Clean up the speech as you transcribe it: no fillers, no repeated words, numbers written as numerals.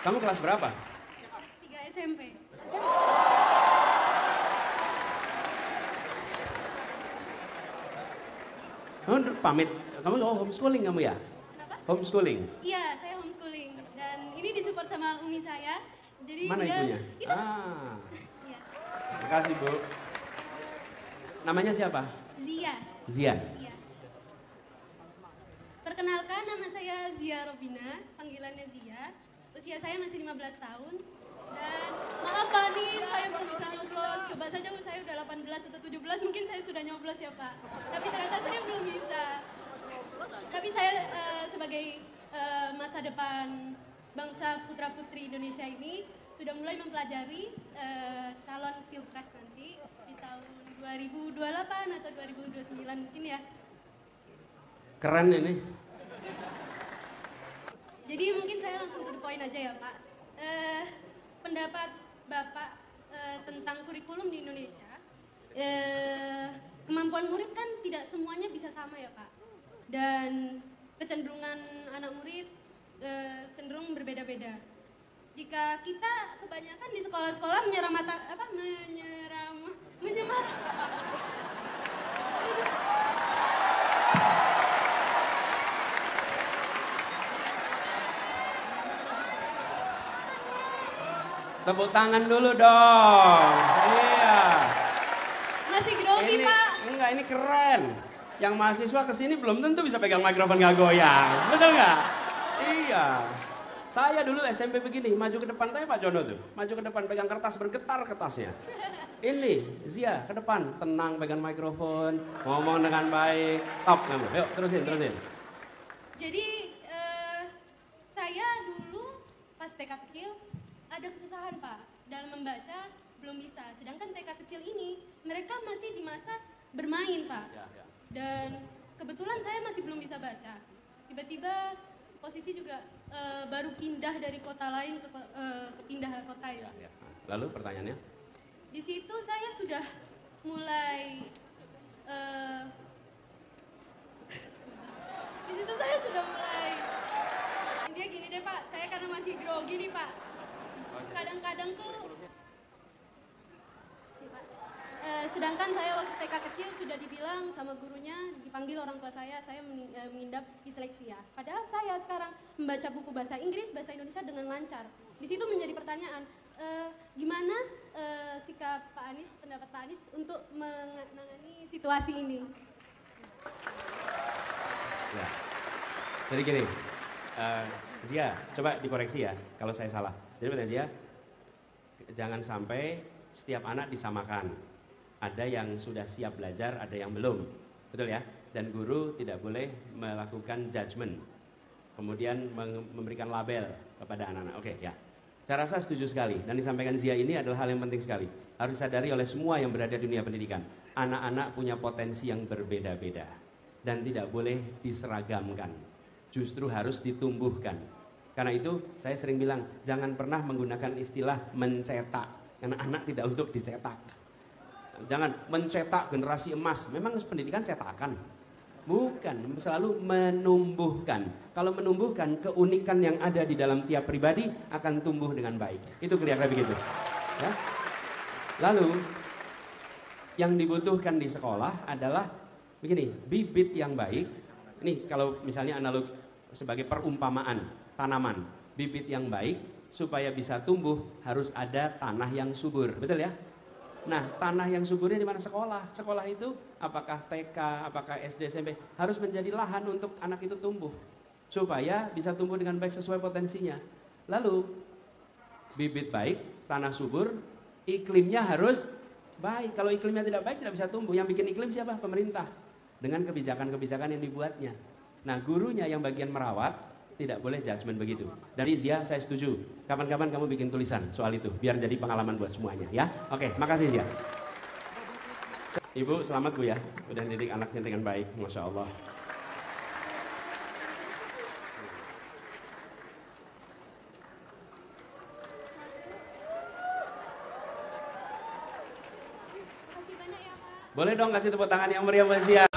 Kamu kelas berapa? Kelas 3 SMP. Kamu pamit, kamu homeschooling kamu ya? Kenapa? Homeschooling. Iya, saya homeschooling. Dan ini disupport sama umi saya. Jadi Mana dia, ibunya? Itu. Ah, Iya. makasih Bu. Namanya siapa? Zia. Zia. Iya. Perkenalkan, nama saya Zia Robina, panggilannya Zia. Usia saya masih 15 tahun. Dan maaf Pak nih, saya belum bisa nyoblos. Coba saja saya udah 18 atau 17, mungkin saya sudah nyoblos ya Pak. Tapi ternyata saya belum bisa. Tapi saya sebagai masa depan bangsa putra-putri Indonesia ini sudah mulai mempelajari calon pilpres nanti di tahun 2028 atau 2029 mungkin ya. Keren ini. Jadi mungkin saya langsung to the point aja ya Pak. Pendapat Bapak tentang kurikulum di Indonesia, kemampuan murid kan tidak semuanya bisa sama ya Pak. Dan kecenderungan anak murid cenderung berbeda-beda. Jika kita kebanyakan di sekolah-sekolah Tepuk tangan dulu dong. Iya. masih grogi Ini, Pak. enggak, ini keren. Yang mahasiswa kesini belum tentu bisa pegang mikrofon nggak goyang. Betul nggak? Iya. Saya dulu SMP begini, maju ke depan, tanya Pak Jono tuh. Maju ke depan, pegang kertas, bergetar kertasnya. Ini, Zia, ke depan, tenang, pegang mikrofon, ngomong dengan baik. Top kamu, yuk terusin. Jadi saya dulu pas TK kecil ada kesusahan Pak dalam membaca, belum bisa. Sedangkan TK kecil ini mereka masih di masa bermain Pak. Dan kebetulan saya masih belum bisa baca. Tiba-tiba posisi juga baru pindah dari kota lain ke pindah kota ya. Lalu pertanyaannya? Di situ saya sudah mulai di situ saya sudah mulai dia gini deh Pak, saya karena masih grogi nih Pak. Kadang-kadang tuh sedangkan saya waktu TK kecil sudah dibilang sama gurunya, dipanggil orang tua saya mengidap disleksia. Padahal saya sekarang membaca buku bahasa Inggris, bahasa Indonesia dengan lancar. Di situ menjadi pertanyaan, gimana sikap Pak Anies, pendapat Pak Anies untuk menangani situasi ini? Ya. Jadi gini, Zia, coba dikoreksi ya kalau saya salah. Jadi pertanyaan Zia, jangan sampai setiap anak disamakan. Ada yang sudah siap belajar, ada yang belum. Betul ya? Dan guru tidak boleh melakukan judgement. Kemudian memberikan label kepada anak-anak. Oke, ya. Saya rasa setuju sekali. Dan disampaikan Zia ini adalah hal yang penting sekali. Harus disadari oleh semua yang berada di dunia pendidikan. Anak-anak punya potensi yang berbeda-beda. Dan tidak boleh diseragamkan. Justru harus ditumbuhkan. Karena itu saya sering bilang, jangan pernah menggunakan istilah mencetak. Karena anak tidak untuk dicetak. Jangan mencetak generasi emas. Memang pendidikan cetakan. Bukan, selalu menumbuhkan. Kalau menumbuhkan, keunikan yang ada di dalam tiap pribadi akan tumbuh dengan baik. Itu kira-kira begitu. Ya. Lalu, yang dibutuhkan di sekolah adalah begini, bibit yang baik. Ini kalau misalnya analog sebagai perumpamaan tanaman, bibit yang baik supaya bisa tumbuh harus ada tanah yang subur, betul ya? Nah, tanah yang suburnya di mana? Sekolah. Sekolah itu apakah TK, apakah SD, SMP harus menjadi lahan untuk anak itu tumbuh supaya bisa tumbuh dengan baik sesuai potensinya. Lalu bibit baik, tanah subur, iklimnya harus baik. Kalau iklimnya tidak baik tidak bisa tumbuh. Yang bikin iklim siapa? Pemerintah. Dengan kebijakan-kebijakan yang dibuatnya. Nah, gurunya yang bagian merawat tidak boleh judgement begitu. Dari Zia saya setuju. Kapan-kapan kamu bikin tulisan soal itu biar jadi pengalaman buat semuanya ya. Oke, makasih Zia. Ibu selamat Bu ya, udah didik anaknya dengan baik, Masya Allah. Makasih banyak ya Pak. Boleh dong kasih tepuk tangan yang meriah buat Zia.